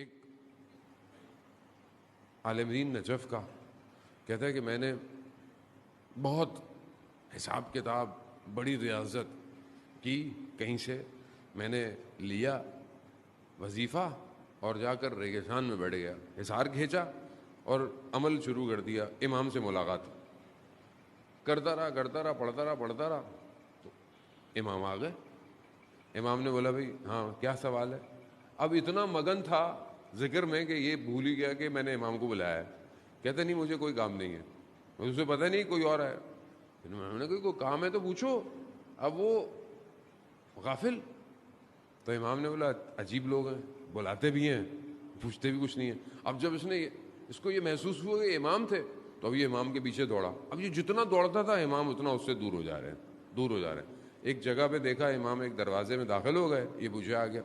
ایک عالم دین نجف کا کہتا ہے کہ میں نے بہت حساب کتاب بڑی ریاضت کی، کہیں سے میں نے لیا وظیفہ اور جا کر ریگستان میں بیٹھ گیا، حصار کھینچا اور عمل شروع کر دیا۔ امام سے ملاقات کرتا رہا پڑھتا رہا تو امام آ گئے۔ امام نے بولا بھائی ہاں کیا سوال ہے؟ اب اتنا مگن تھا ذکر میں کہ یہ بھول ہی گیا کہ میں نے امام کو بلایا ہے۔ کہتے نہیں مجھے کوئی کام نہیں ہے، اسے پتہ نہیں کوئی اور ہے۔ میں نے کہا کوئی کام ہے تو پوچھو۔ اب وہ غافل، تو امام نے بولا عجیب لوگ ہیں، بلاتے بھی ہیں پوچھتے بھی کچھ نہیں ہے۔ اب جب اس کو یہ محسوس ہوا کہ امام تھے تو اب یہ امام کے پیچھے دوڑا۔ اب یہ جتنا دوڑتا تھا امام اتنا اس سے دور ہو جا رہے ہیں۔ ایک جگہ پہ دیکھا امام ایک دروازے میں داخل ہو گئے، یہ پیچھے آ گیا۔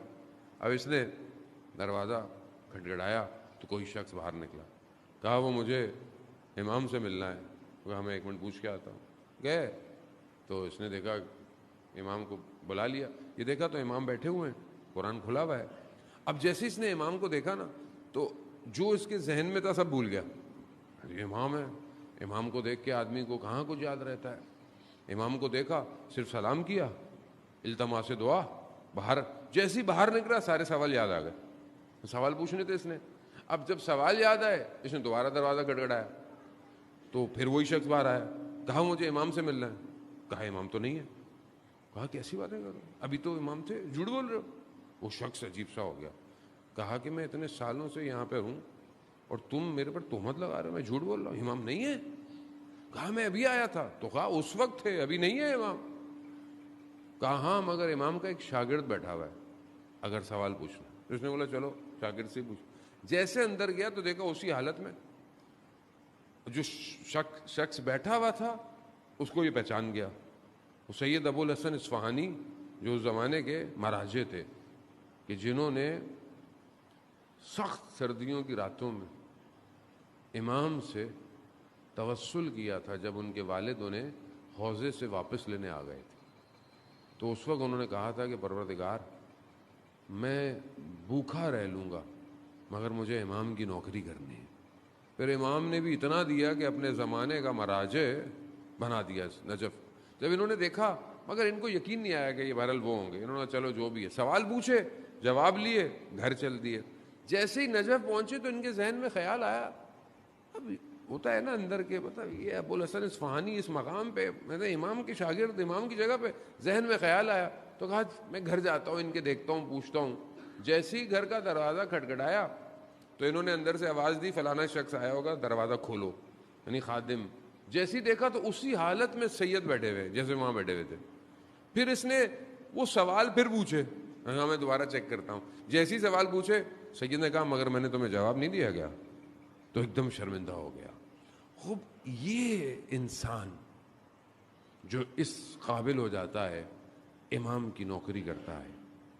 اب اس نے دروازہ کھٹکھٹایا تو کوئی شخص باہر نکلا، کہا وہ مجھے امام سے ملنا ہے۔ کہا میں 1 منٹ پوچھ کے آتا ہوں۔ گئے تو اس نے دیکھا امام کو بلا لیا، یہ دیکھا تو امام بیٹھے ہوئے ہیں، قرآن کھلا ہوا ہے۔ اب جیسے اس نے امام کو دیکھا نا تو جو اس کے ذہن میں تھا سب بھول گیا۔ یہ امام ہے، امام کو دیکھ کے آدمی کو کہاں کچھ یاد رہتا ہے۔ امام کو دیکھا، صرف سلام کیا، التماس دعا، باہر جیسے ہی باہر نکلا سارے سوال یاد آ گئے۔ سوال پوچھنے تھے اس نے۔ اب جب سوال یاد آئے اس نے دوبارہ دروازہ کھٹکھٹایا تو پھر وہی شخص باہر آیا، کہا مجھے امام سے ملنا ہے۔ کہا امام تو نہیں ہے۔ کہا کیسی باتیں کر رہے ہو، ابھی تو امام تھے، جھوٹ بول رہے ہو۔ وہ شخص عجیب سا ہو گیا، کہا کہ میں اتنے سالوں سے یہاں پہ ہوں اور تم میرے پر تہمت لگا رہے ہو، میں جھوٹ بول رہا ہوں، امام نہیں ہے۔ کہا میں ابھی آیا تھا، تو کہا اس وقت تھے، ابھی نہیں ہے امام۔ کہا ہاں مگر امام کا ایک شاگرد بیٹھا ہوا ہے، اگر سوال پوچھنا۔ اس نے بولا چلو شاگرد سے پوچھ۔ جیسے اندر گیا تو دیکھا اسی حالت میں جو شخص بیٹھا ہوا تھا اس کو یہ پہچان گیا، وہ سید ابو الحسن اصفہانی جو اس زمانے کے مراجع تھے، کہ جنہوں نے سخت سردیوں کی راتوں میں امام سے توسل کیا تھا جب ان کے والد انہیں حوضے سے واپس لینے آ گئے تھے۔ تو اس وقت انہوں نے کہا تھا کہ پروردگار میں بھوکھا رہ لوں گا مگر مجھے امام کی نوکری کرنی ہے۔ پھر امام نے بھی اتنا دیا کہ اپنے زمانے کا مراجع بنا دیا نجف۔ جب انہوں نے دیکھا مگر ان کو یقین نہیں آیا کہ یہ بہرحال وہ ہوں گے، انہوں نے چلو جو بھی ہے، سوال پوچھے، جواب لیے، گھر چل دیے۔ جیسے ہی نجف پہنچے تو ان کے ذہن میں خیال آیا، اب ہوتا ہے نا اندر کے، پتہ یہ ابو الحسن اصفہانی اس مقام پہ، میں نے امام کے شاگرد، امام کی جگہ پہ، ذہن میں خیال آیا تو کہا میں گھر جاتا ہوں، ان کے دیکھتا ہوں، پوچھتا ہوں۔ جیسے ہی گھر کا دروازہ کھٹکھٹایا تو انہوں نے اندر سے آواز دی فلانا شخص آیا ہوگا، دروازہ کھولو، یعنی خادم۔ جیسے ہی دیکھا تو اسی حالت میں سید بیٹھے ہوئے جیسے وہاں بیٹھے ہوئے تھے۔ پھر اس نے وہ سوال پھر پوچھے، ہاں میں دوبارہ چیک کرتا ہوں۔ جیسے ہی سوال پوچھے سید نے کہا مگر میں نے تمہیں جواب نہیں دیا گیا، تو ایک دم شرمندہ ہو گیا۔ خوب یہ انسان جو اس قابل ہو جاتا ہے، امام کی نوکری کرتا ہے،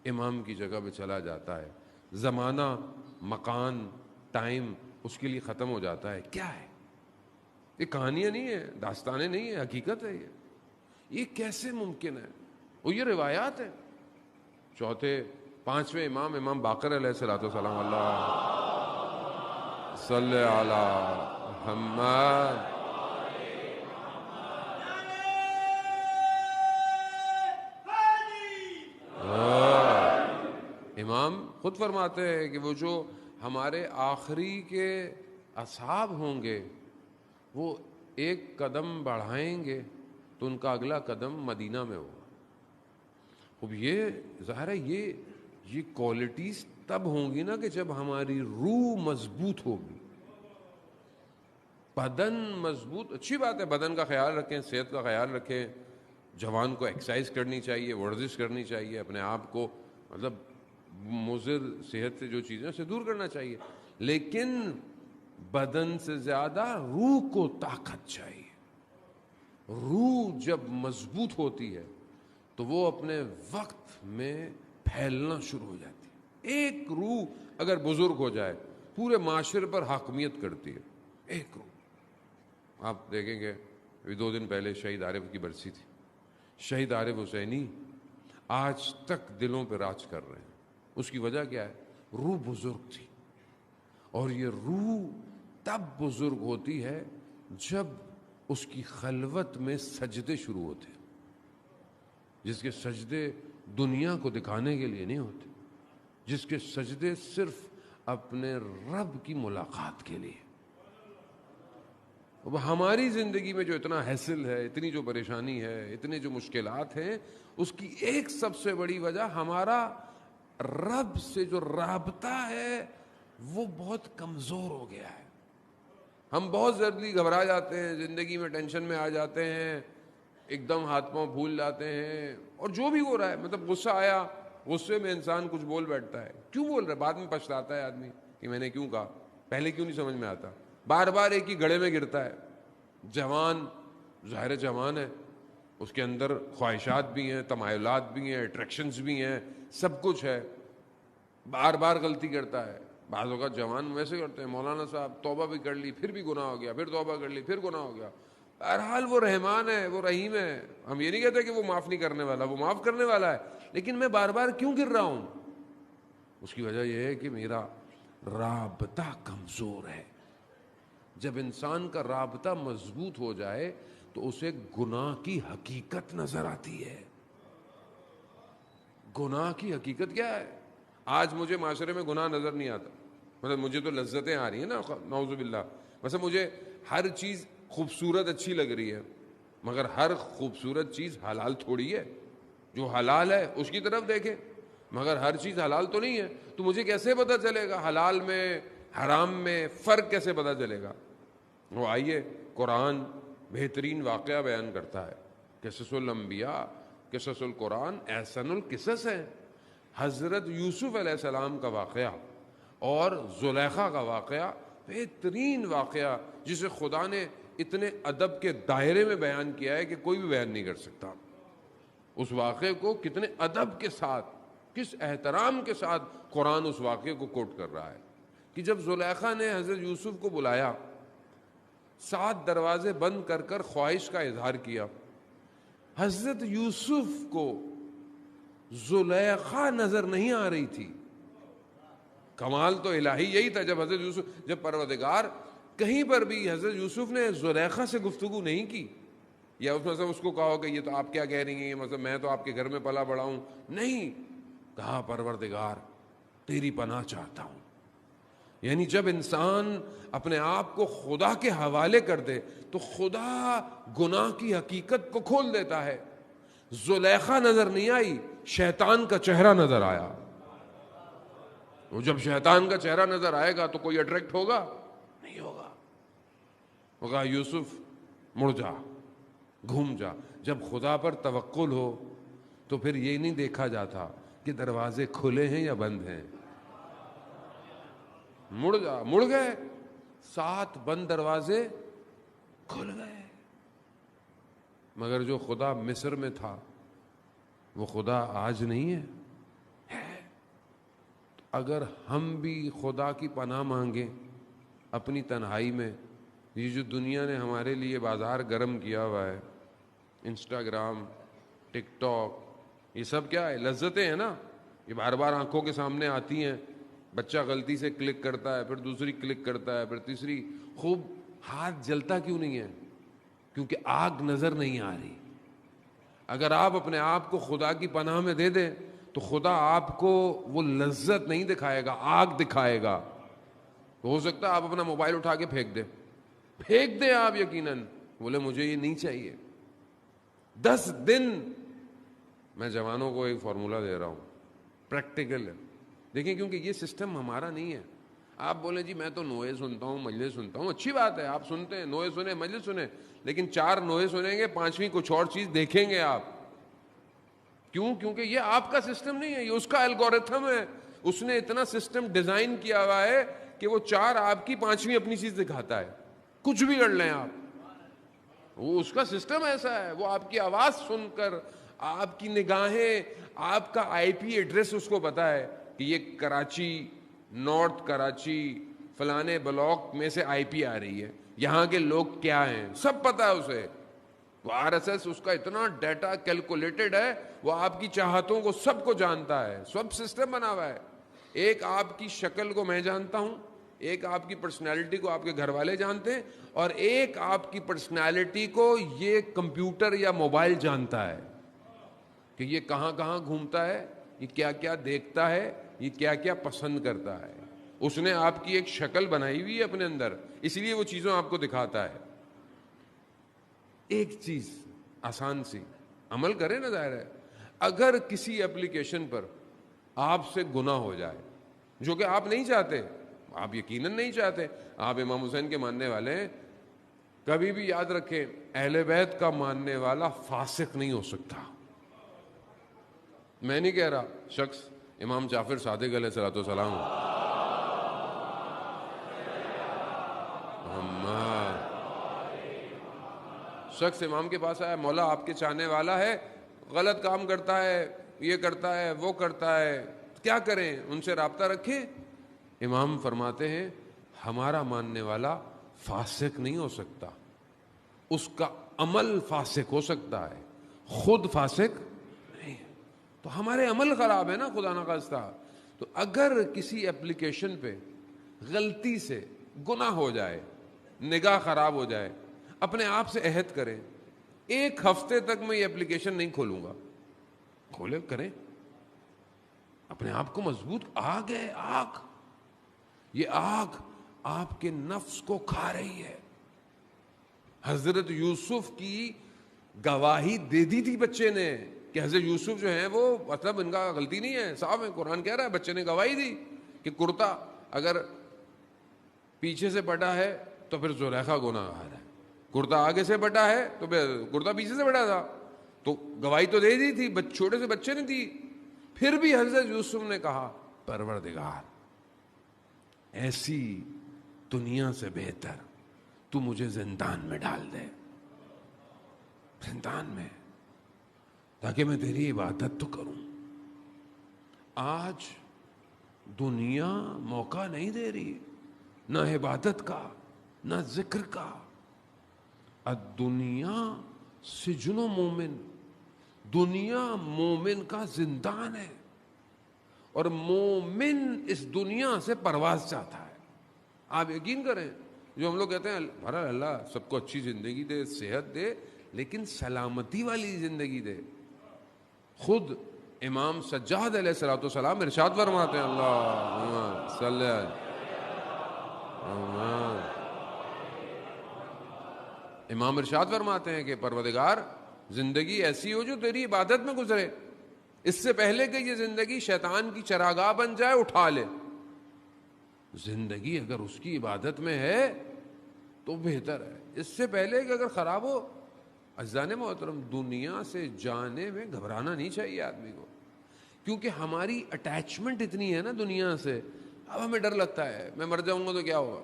امام کی جگہ پہ چلا جاتا ہے، زمانہ، مکان، ٹائم اس کے لیے ختم ہو جاتا ہے۔ کیا ہے یہ؟ کہانیاں نہیں ہیں، داستانیں نہیں ہیں، حقیقت ہے یہ کیسے ممکن ہے؟ وہ یہ روایات ہیں۔ پانچویں امام باقر علیہ الصلوۃ والسلام، اللہ صلی علی محمد۔ امام خود فرماتے ہیں کہ وہ جو ہمارے آخری کے اصحاب ہوں گے وہ ایک قدم بڑھائیں گے تو ان کا اگلا قدم مدینہ میں ہوگا۔ اب یہ ظاہر ہے یہ کوالٹیز تب ہوں گی نا کہ جب ہماری روح مضبوط ہوگی، بدن مضبوط۔ اچھی بات ہے بدن کا خیال رکھیں، صحت کا خیال رکھیں، جوان کو ایکسرسائز کرنی چاہیے، ورزش کرنی چاہیے، اپنے آپ کو مطلب مضر صحت سے جو چیزیں اسے دور کرنا چاہیے، لیکن بدن سے زیادہ روح کو طاقت چاہیے۔ روح جب مضبوط ہوتی ہے تو وہ اپنے وقت میں پھیلنا شروع ہو جاتی ہے۔ ایک روح اگر بزرگ ہو جائے پورے معاشرے پر حاکمیت کرتی ہے، ایک روح۔ آپ دیکھیں گے ابھی 2 دن پہلے شہید عارف کی برسی تھی۔ شہید عارف حسینی آج تک دلوں پہ راج کر رہے ہیں۔ اس کی وجہ کیا ہے؟ روح بزرگ تھی، اور یہ روح تب بزرگ ہوتی ہے جب اس کی خلوت میں سجدے شروع ہوتے ہیں، جس کے سجدے دنیا کو دکھانے کے لیے نہیں ہوتے، جس کے سجدے صرف اپنے رب کی ملاقات کے لیے۔ اب ہماری زندگی میں جو اتنا حاصل ہے، اتنی جو پریشانی ہے، اتنے جو مشکلات ہیں، اس کی ایک سب سے بڑی وجہ ہمارا رب سے جو رابطہ ہے وہ بہت کمزور ہو گیا ہے۔ ہم بہت جلدی گھبرا جاتے ہیں، زندگی میں ٹینشن میں آ جاتے ہیں، ایک دم ہاتھ پاؤں پھول جاتے ہیں، اور جو بھی ہو رہا ہے، مطلب غصہ آیا، غصے میں انسان کچھ بول بیٹھتا ہے، کیوں بول رہا ہے، بعد میں پچھتاتا ہے آدمی کہ میں نے کیوں کہا، پہلے کیوں نہیں سمجھ میں آتا، بار بار ایک ہی گڑھے میں گرتا ہے۔ جوان ظاہر جوان ہے، اس کے اندر خواہشات بھی ہیں، تمایلات بھی ہیں، اٹریکشنز بھی ہیں، سب کچھ ہے، بار بار غلطی کرتا ہے۔ بعض اوقات جوان ویسے کرتے ہیں، مولانا صاحب توبہ بھی کر لی، پھر بھی گناہ ہو گیا، پھر توبہ کر لی، پھر گناہ ہو گیا۔ بہرحال وہ رحمان ہے، وہ رحیم ہے، ہم یہ نہیں کہتے کہ وہ معاف نہیں کرنے والا، وہ معاف کرنے والا ہے، لیکن میں بار بار کیوں گر رہا ہوں؟ اس کی وجہ یہ ہے کہ میرا رابطہ کمزور ہے۔ جب انسان کا رابطہ مضبوط ہو جائے تو اسے گناہ کی حقیقت نظر آتی ہے۔ گناہ کی حقیقت کیا ہے؟ آج مجھے معاشرے میں گناہ نظر نہیں آتا، مطلب مجھے تو لذتیں آ رہی ہیں نا، نعوذ باللہ، ویسے مجھے ہر چیز خوبصورت اچھی لگ رہی ہے، مگر ہر خوبصورت چیز حلال تھوڑی ہے۔ جو حلال ہے اس کی طرف دیکھیں، مگر ہر چیز حلال تو نہیں ہے، تو مجھے کیسے پتہ چلے گا حلال میں حرام میں فرق کیسے پتہ چلے گا؟ وہ آئیے، قرآن بہترین واقعہ بیان کرتا ہے، قصص الانبیاء، قصص القرآن احسن القصص ہے۔ حضرت یوسف علیہ السلام کا واقعہ اور زلیخا کا واقعہ بہترین واقعہ، جسے خدا نے اتنے ادب کے دائرے میں بیان کیا ہے کہ کوئی بھی بیان نہیں کر سکتا۔ اس واقعے کو کتنے ادب کے ساتھ، کس احترام کے ساتھ قرآن اس واقعے کو کوٹ کر رہا ہے کہ جب زلیخا نے حضرت یوسف کو بلایا، 7 دروازے بند کر کر خواہش کا اظہار کیا، حضرت یوسف کو زلیخا نظر نہیں آ رہی تھی۔ کمال تو الہی یہی تھا، جب پروردگار کہیں پر بھی حضرت یوسف نے زلیخا سے گفتگو نہیں کی، یا اس کو کہا ہو کہ یہ تو آپ کیا کہہ رہی ہیں، مطلب میں تو آپ کے گھر میں پلا بڑا ہوں، نہیں، کہا پروردگار تیری پناہ چاہتا ہوں۔ یعنی جب انسان اپنے آپ کو خدا کے حوالے کر دے تو خدا گناہ کی حقیقت کو کھول دیتا ہے۔ زلیخا نظر نہیں آئی، شیطان کا چہرہ نظر آیا۔ وہ جب شیطان کا چہرہ نظر آئے گا تو کوئی اٹریکٹ ہوگا؟ نہیں ہوگا۔ وہ کہا یوسف مڑ جا، گھوم جا۔ جب خدا پر توکل ہو تو پھر یہ نہیں دیکھا جاتا کہ دروازے کھلے ہیں یا بند ہیں۔ مڑ جا، مڑ گئے، 7 بند دروازے کھل گئے۔ مگر جو خدا مصر میں تھا وہ خدا آج نہیں ہے۔ اگر ہم بھی خدا کی پناہ مانگیں اپنی تنہائی میں، یہ جو دنیا نے ہمارے لیے بازار گرم کیا ہوا ہے، انسٹاگرام، ٹک ٹاک، یہ سب کیا ہے؟ لذتیں ہیں نا، یہ بار بار آنکھوں کے سامنے آتی ہیں۔ بچہ غلطی سے کلک کرتا ہے، پھر دوسری کلک کرتا ہے، پھر تیسری۔ خوب ہاتھ جلتا کیوں نہیں ہے؟ کیونکہ آگ نظر نہیں آ رہی۔ اگر آپ اپنے آپ کو خدا کی پناہ میں دے دیں تو خدا آپ کو وہ لذت نہیں دکھائے گا، آگ دکھائے گا۔ تو ہو سکتا ہے آپ اپنا موبائل اٹھا کے پھینک دیں آپ، یقیناً بولے مجھے یہ نہیں چاہیے۔ 10 دن میں جوانوں کو ایک فارمولا دے رہا ہوں، پریکٹیکل ہے، دیکھیں، کیونکہ یہ سسٹم ہمارا نہیں ہے۔ آپ بولیں جی میں تو نوئے سنتا ہوں، مجلس سنتا ہوں، اچھی بات ہے، آپ سنتے ہیں، نوئے سنیں، مجلس سنیں، لیکن 4 نوئے سنیں گے، 5ویں کچھ اور چیز دیکھیں گے آپ۔ کیوں؟ کیونکہ یہ آپ کا سسٹم نہیں ہے، یہ اس کا الگورتھم ہے۔ اس نے اتنا سسٹم ڈیزائن کیا ہوا ہے کہ وہ 4 آپ کی، 5ویں اپنی چیز دکھاتا ہے، کچھ بھی کر لیں آپ، وہ اس کا سسٹم ایسا ہے۔ وہ آپ کی آواز سن کر، آپ کی نگاہیں، آپ کا آئی پی ایڈریس اس کو پتا ہے کہ یہ کراچی، نارتھ کراچی فلانے بلاک میں سے آئی پی آ رہی ہے، یہاں کے لوگ کیا ہیں، سب پتا ہے اسے۔ وہ آر ایس ایس، اس کا اتنا ڈیٹا کیلکولیٹڈ ہے، وہ آپ کی چاہتوں کو سب کو جانتا ہے، سب سسٹم بنا ہوا ہے۔ ایک آپ کی شکل کو میں جانتا ہوں، ایک آپ کی پرسنالٹی کو آپ کے گھر والے جانتے ہیں، اور ایک آپ کی پرسنالٹی کو یہ کمپیوٹر یا موبائل جانتا ہے کہ یہ کہاں کہاں گھومتا ہے، یہ کیا کیا دیکھتا ہے، یہ کیا کیا پسند کرتا ہے۔ اس نے آپ کی ایک شکل بنائی ہوئی ہے اپنے اندر، اس لیے وہ چیزوں آپ کو دکھاتا ہے۔ ایک چیز آسان سی عمل کریں نا، ظاہر ہے اگر کسی اپلیکیشن پر آپ سے گناہ ہو جائے جو کہ آپ نہیں چاہتے، آپ یقیناً نہیں چاہتے، آپ امام حسین کے ماننے والے ہیں، کبھی بھی یاد رکھیں اہل بیت کا ماننے والا فاسق نہیں ہو سکتا۔ میں نہیں کہہ رہا شخص امام جعفر صادق علیہ الصلوۃ والسلام شخص امام کے پاس آیا، مولا آپ کے چاہنے والا ہے، غلط کام کرتا ہے، یہ کرتا ہے، وہ کرتا ہے، کیا کریں، ان سے رابطہ رکھیں؟ امام فرماتے ہیں ہمارا ماننے والا فاسق نہیں ہو سکتا، اس کا عمل فاسق ہو سکتا ہے، خود فاسق نہیں۔ تو ہمارے عمل خراب ہے نا، خدا نخواستہ۔ تو اگر کسی اپلیکیشن پہ غلطی سے گناہ ہو جائے، نگاہ خراب ہو جائے، اپنے آپ سے عہد کریں ایک ہفتے تک میں یہ اپلیکیشن نہیں کھولوں گا۔ کھولے کریں، اپنے آپ کو مضبوط۔ آگ ہے، آگ، یہ آگ آپ کے نفس کو کھا رہی ہے۔ حضرت یوسف کی گواہی دے دی تھی بچے نے کہ حضرت یوسف جو ہیں وہ مطلب ان کا غلطی نہیں ہے، صاحب ہے، قرآن کہہ رہا ہے، بچے نے گواہی دی کہ کرتا اگر پیچھے سے پٹا ہے تو پھر زلیخا گناہگار ہے، کرتا آگے سے پٹا ہے تو پھر کرتا پیچھے سے پٹا تھا، تو گواہی تو دے دی تھی، چھوٹے سے بچے نے دی۔ پھر بھی حضرت یوسف نے کہا پروردگار ایسی دنیا سے بہتر تو مجھے زندان میں ڈال دے، زندان میں، تاکہ میں تیری عبادت تو کروں۔ آج دنیا موقع نہیں دے رہی، نہ عبادت کا، نہ ذکر کا۔ الدنیا سجن مومن، دنیا مومن کا زندان ہے، اور مومن اس دنیا سے پرواز چاہتا ہے۔ آپ یقین کریں، جو ہم لوگ کہتے ہیں بہرحال اللہ سب کو اچھی زندگی دے، صحت دے، لیکن سلامتی والی زندگی دے۔ خود امام سجاد علیہ الصلوۃ والسلام ارشاد فرماتے ہیں، اللہم صلی امام ارشاد فرماتے ہیں کہ پروردگار زندگی ایسی ہو جو تیری عبادت میں گزرے، اس سے پہلے کہ یہ زندگی شیطان کی چراگاہ بن جائے اٹھا لے۔ زندگی اگر اس کی عبادت میں ہے تو بہتر ہے، اس سے پہلے کہ اگر خراب ہو۔ عزیزان محترم، دنیا سے جانے میں گھبرانا نہیں چاہیے آدمی کو، کیونکہ ہماری اٹیچمنٹ اتنی ہے نا دنیا سے، اب ہمیں ڈر لگتا ہے میں مر جاؤں گا تو کیا ہوگا۔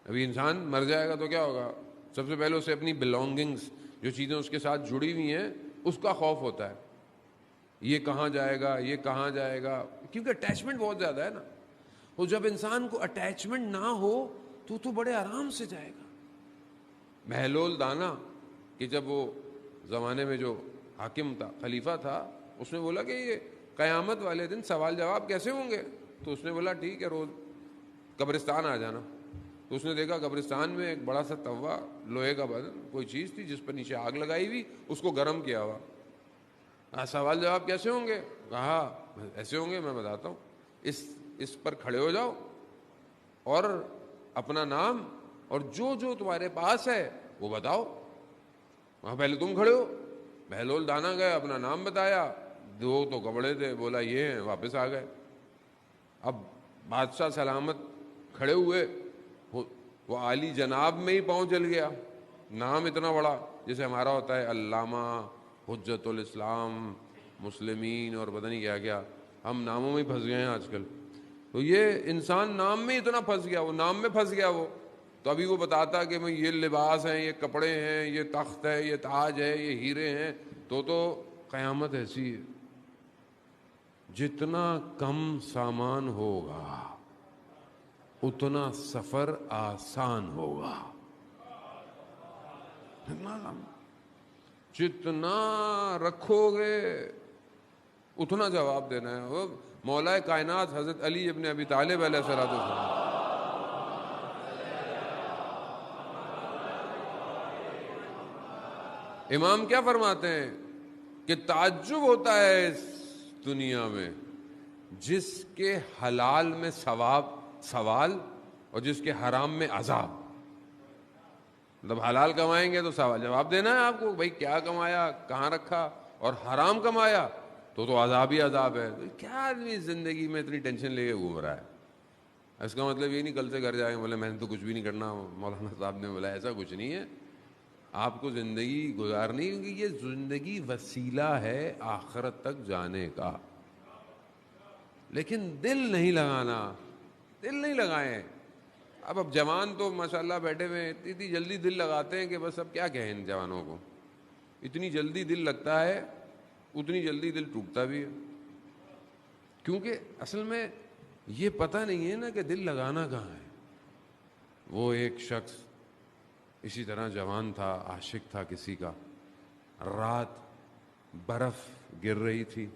ابھی انسان مر جائے گا تو کیا ہوگا، سب سے پہلے اسے اپنی بلونگنگز، جو چیزیں اس کے ساتھ جڑی ہوئی ہیں، اس کا خوف ہوتا ہے، یہ کہاں جائے گا، یہ کہاں جائے گا، کیونکہ اٹیچمنٹ بہت زیادہ ہے نا۔ اور جب انسان کو اٹیچمنٹ نہ ہو تو بڑے آرام سے جائے گا۔ بہلول دانا کہ جب وہ زمانے میں جو حاکم تھا، خلیفہ تھا، اس نے بولا کہ یہ قیامت والے دن سوال جواب کیسے ہوں گے؟ تو اس نے بولا ٹھیک ہے، روز قبرستان آ جانا۔ تو اس نے دیکھا قبرستان میں ایک بڑا سا توا، لوہے کا برتن، کوئی چیز تھی جس پر نیچے آگ لگائی ہوئی، اس کو گرم کیا ہوا۔ سوال جواب کیسے ہوں گے؟ کہا ایسے ہوں گے، میں بتاتا ہوں، اس پر کھڑے ہو جاؤ اور اپنا نام اور جو جو تمہارے پاس ہے وہ بتاؤ۔ وہاں پہلے تم کھڑے ہو۔ بہلول دانا گئے، اپنا نام بتایا، دو تو کپڑے تھے، بولا یہ ہیں، واپس آ گئے۔ اب بادشاہ سلامت کھڑے ہوئے، وہ عالی جناب میں ہی پاؤں چل گیا، نام اتنا بڑا، جیسے ہمارا ہوتا ہے علامہ، حجت الاسلام، مسلمین اور پتہ نہیں کیا کیا، ہم ناموں میں ہی پھنس گئے ہیں آج کل۔ تو یہ انسان نام میں اتنا پھنس گیا، وہ نام میں پھنس گیا وہ، تو ابھی وہ بتاتا کہ میں یہ لباس ہیں، یہ کپڑے ہیں، یہ تخت ہے، یہ تاج ہے، یہ ہیرے ہیں، تو قیامت ایسی ہے، جتنا کم سامان ہوگا اتنا سفر آسان ہوگا، جتنا رکھو گے اتنا جواب دینا ہے۔ مولا کائنات حضرت علی ابن ابی طالب علیہ السلام. امام کیا فرماتے ہیں کہ تعجب ہوتا ہے اس دنیا میں جس کے حلال میں ثواب سوال اور جس کے حرام میں عذاب. مطلب حلال کمائیں گے تو سوال جواب دینا ہے آپ کو, بھائی کیا کمایا, کہاں رکھا, اور حرام کمایا تو عذاب ہی عذاب ہے. تو کیا آدمی زندگی میں اتنی ٹینشن لے کے گھوم رہا ہے؟ اس کا مطلب یہ نہیں کل سے گھر جائیں بولے میں نے تو کچھ بھی نہیں کرنا. مولانا صاحب نے بولا ایسا کچھ نہیں ہے, آپ کو زندگی گزارنی, کیونکہ یہ زندگی وسیلہ ہے آخرت تک جانے کا, لیکن دل نہیں لگانا, دل نہیں لگائیں. اب جوان تو ماشاءاللہ بیٹھے ہوئے ہیں, اتنی جلدی دل لگاتے ہیں کہ بس اب کیا کہیں ان جوانوں کو. اتنی جلدی دل لگتا ہے اتنی جلدی دل ٹوٹتا بھی ہے, کیونکہ اصل میں یہ پتہ نہیں ہے نا کہ دل لگانا کہاں ہے. وہ ایک شخص اسی طرح جوان تھا, عاشق تھا کسی کا. رات برف گر رہی تھی,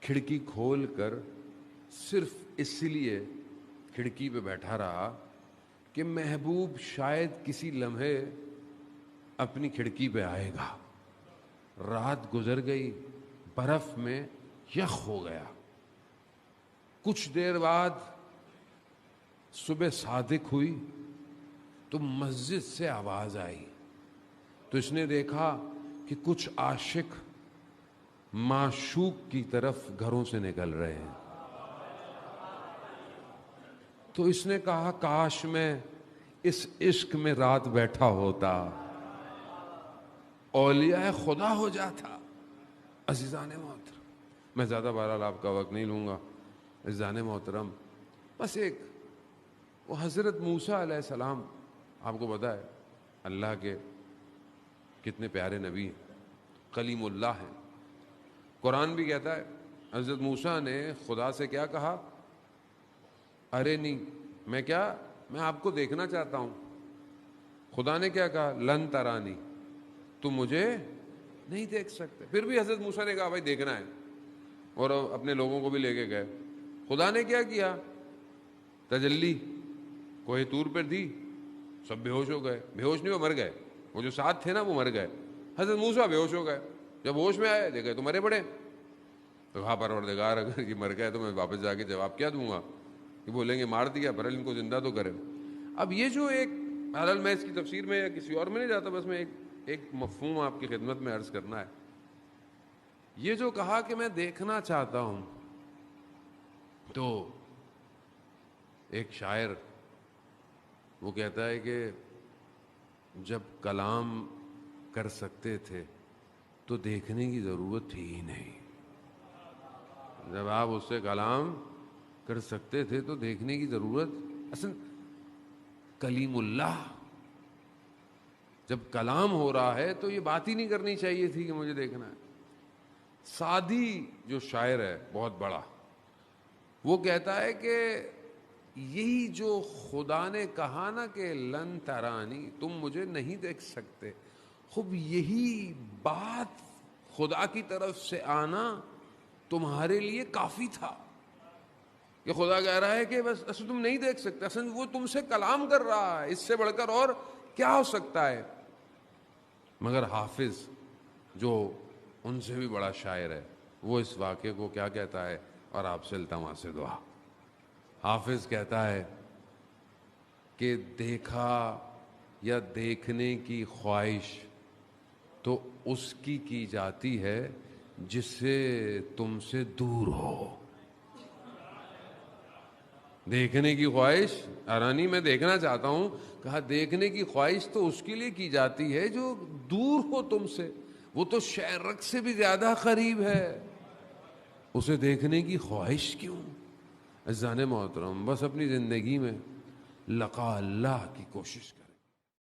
کھڑکی کھول کر صرف اس لیے کھڑکی پہ بیٹھا رہا کہ محبوب شاید کسی لمحے اپنی کھڑکی پہ آئے گا. رات گزر گئی, برف میں یخ ہو گیا. کچھ دیر بعد صبح صادق ہوئی تو مسجد سے آواز آئی, تو اس نے دیکھا کہ کچھ عاشق معشوق کی طرف گھروں سے نکل رہے ہیں. تو اس نے کہا کاش میں اس عشق میں رات بیٹھا ہوتا, اولیاء خدا ہو جاتا. عزیزان محترم, میں زیادہ بہرحال آپ کا وقت نہیں لوں گا. عزیزان محترم, بس ایک وہ حضرت موسیٰ علیہ السلام, آپ کو پتہ ہے اللہ کے کتنے پیارے نبی ہیں, کلیم اللہ ہیں. قرآن بھی کہتا ہے حضرت موسیٰ نے خدا سے کیا کہا, ارے نہیں میں آپ کو دیکھنا چاہتا ہوں. خدا نے کیا کہا, لن ترانی, تم مجھے نہیں دیکھ سکتے. پھر بھی حضرت موسیٰ نے کہا بھائی دیکھنا ہے, اور اپنے لوگوں کو بھی لے کے گئے. خدا نے کیا کیا, تجلی کوہ طور پر دی, سب بے ہوش ہو گئے. بے ہوش نہیں, وہ مر گئے. وہ جو ساتھ تھے نا وہ مر گئے. حضرت موسیٰ بے ہوش ہو گئے. جب ہوش میں آئے دیکھے تو مرے پڑے. تو کہا پروردگار اگر یہ مر گئے تو میں واپس جا کے جواب کیا دوں گا, کہ بولیں گے مار دیا, پر ان کو زندہ تو کرے. اب یہ جو ایک بہرحال میں اس کی تفسیر میں یا کسی اور میں نہیں جاتا, بس میں ایک مفہوم آپ کی خدمت میں عرض کرنا ہے. یہ جو کہا کہ میں دیکھنا چاہتا ہوں, تو ایک شاعر وہ کہتا ہے کہ جب کلام کر سکتے تھے تو دیکھنے کی ضرورت تھی ہی نہیں. جب آپ اس سے کلام کر سکتے تھے تو دیکھنے کی ضرورت, اصل کلیم اللہ جب کلام ہو رہا ہے تو یہ بات ہی نہیں کرنی چاہیے تھی کہ مجھے دیکھنا ہے. سعدی جو شاعر ہے بہت بڑا, وہ کہتا ہے کہ یہی جو خدا نے کہا نا کہ لن ترانی, تم مجھے نہیں دیکھ سکتے, خوب یہی بات خدا کی طرف سے آنا تمہارے لیے کافی تھا. کہ خدا کہہ رہا ہے کہ بس اصل تم نہیں دیکھ سکتے, اصل وہ تم سے کلام کر رہا ہے, اس سے بڑھ کر اور کیا ہو سکتا ہے. مگر حافظ جو ان سے بھی بڑا شاعر ہے, وہ اس واقعے کو کیا کہتا ہے, اور آپ سے التماس دعا. حافظ کہتا ہے کہ دیکھا یا دیکھنے کی خواہش تو اس کی جاتی ہے جس سے تم سے دور ہو. دیکھنے کی خواہش, ارانی میں دیکھنا چاہتا ہوں, کہا دیکھنے کی خواہش تو اس کے لیے کی جاتی ہے جو دور ہو تم سے. وہ تو شہرک سے بھی زیادہ قریب ہے, اسے دیکھنے کی خواہش کیوں. عزیزان محترم, بس اپنی زندگی میں لقاء اللہ کی کوشش کر.